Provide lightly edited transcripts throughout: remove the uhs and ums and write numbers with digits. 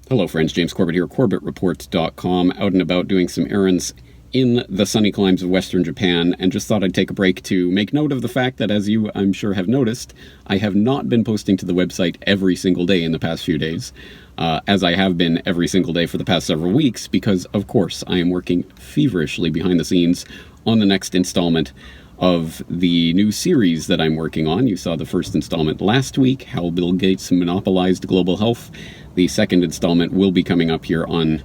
Hello friends, James Corbett here, CorbettReport.com, out and about doing some errands in the sunny climes of Western Japan, and just thought I'd take a break to make note of the fact that, as you, I'm sure, have noticed, I have not been posting to the website every single day in the past few days, as I have been every single day for the past several weeks, because, of course, I am working feverishly behind the scenes on the next installment of the new series that I'm working on. You saw the first installment last week, How Bill Gates Monopolized Global Health. The second installment will be coming up here on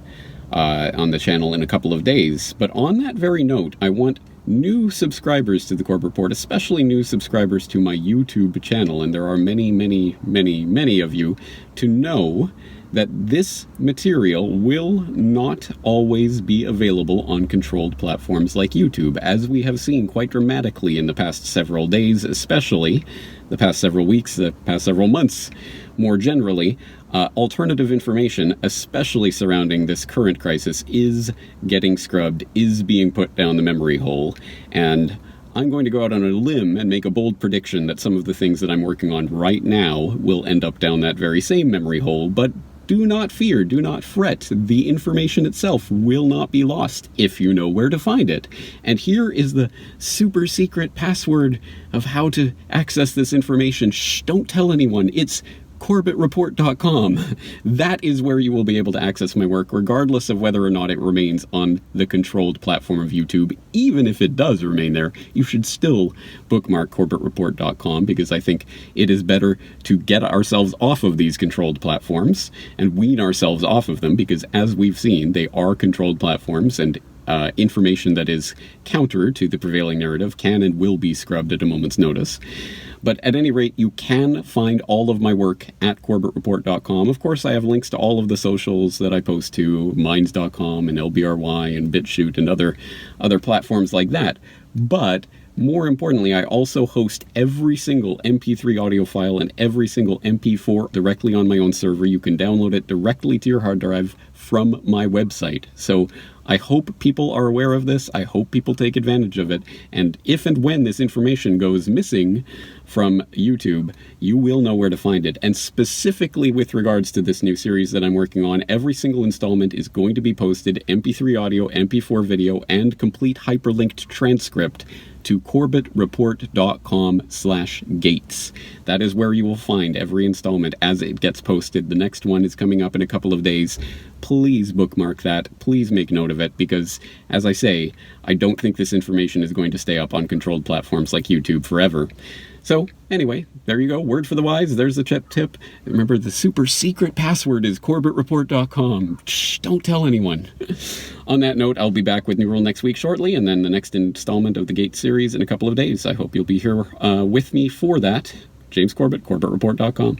the channel in a couple of days. But on that very note, I want new subscribers to the Corbett Report, especially new subscribers to my YouTube channel, and there are many, many, many, many of you, to know that this material will not always be available on controlled platforms like YouTube, as we have seen quite dramatically in the past several days, especially the past several weeks, the past several months. More generally, alternative information, especially surrounding this current crisis, is getting scrubbed, is being put down the memory hole, and I'm going to go out on a limb and make a bold prediction that some of the things that I'm working on right now will end up down that very same memory hole. But do not fear, do not fret. The information itself will not be lost if you know where to find it. And here is the super secret password of how to access this information. Shh, don't tell anyone. It's CorbettReport.com. That is where you will be able to access my work, regardless of whether or not it remains on the controlled platform of YouTube. Even if it does remain there, you should still bookmark CorbettReport.com, because I think it is better to get ourselves off of these controlled platforms and wean ourselves off of them, because as we've seen, they are controlled platforms, and information that is counter to the prevailing narrative can and will be scrubbed at a moment's notice. But at any rate, you can find all of my work at CorbettReport.com. Of course, I have links to all of the socials that I post to, Minds.com and LBRY and BitChute and other platforms like that. But more importantly, I also host every single MP3 audio file and every single MP4 directly on my own server. You can download it directly to your hard drive from my website. So I hope people are aware of this. I hope people take advantage of it. And if and when this information goes missing from YouTube, you will know where to find it. And specifically with regards to this new series that I'm working on, every single installment is going to be posted, MP3 audio, MP4 video, and complete hyperlinked transcript, to CorbettReport.com/Gates. That is where you will find every installment as it gets posted. The next one is coming up in a couple of days. Please bookmark that. Please make note of it, because, as I say, I don't think this information is going to stay up on controlled platforms like YouTube forever. So, anyway, there you go. Word for the wise. There's the tip. Remember, the super secret password is CorbettReport.com. Shh, don't tell anyone. On that note, I'll be back with New Rule next week shortly, and then the next installment of the Gates series in a couple of days. I hope you'll be here with me for that. James Corbett, CorbettReport.com.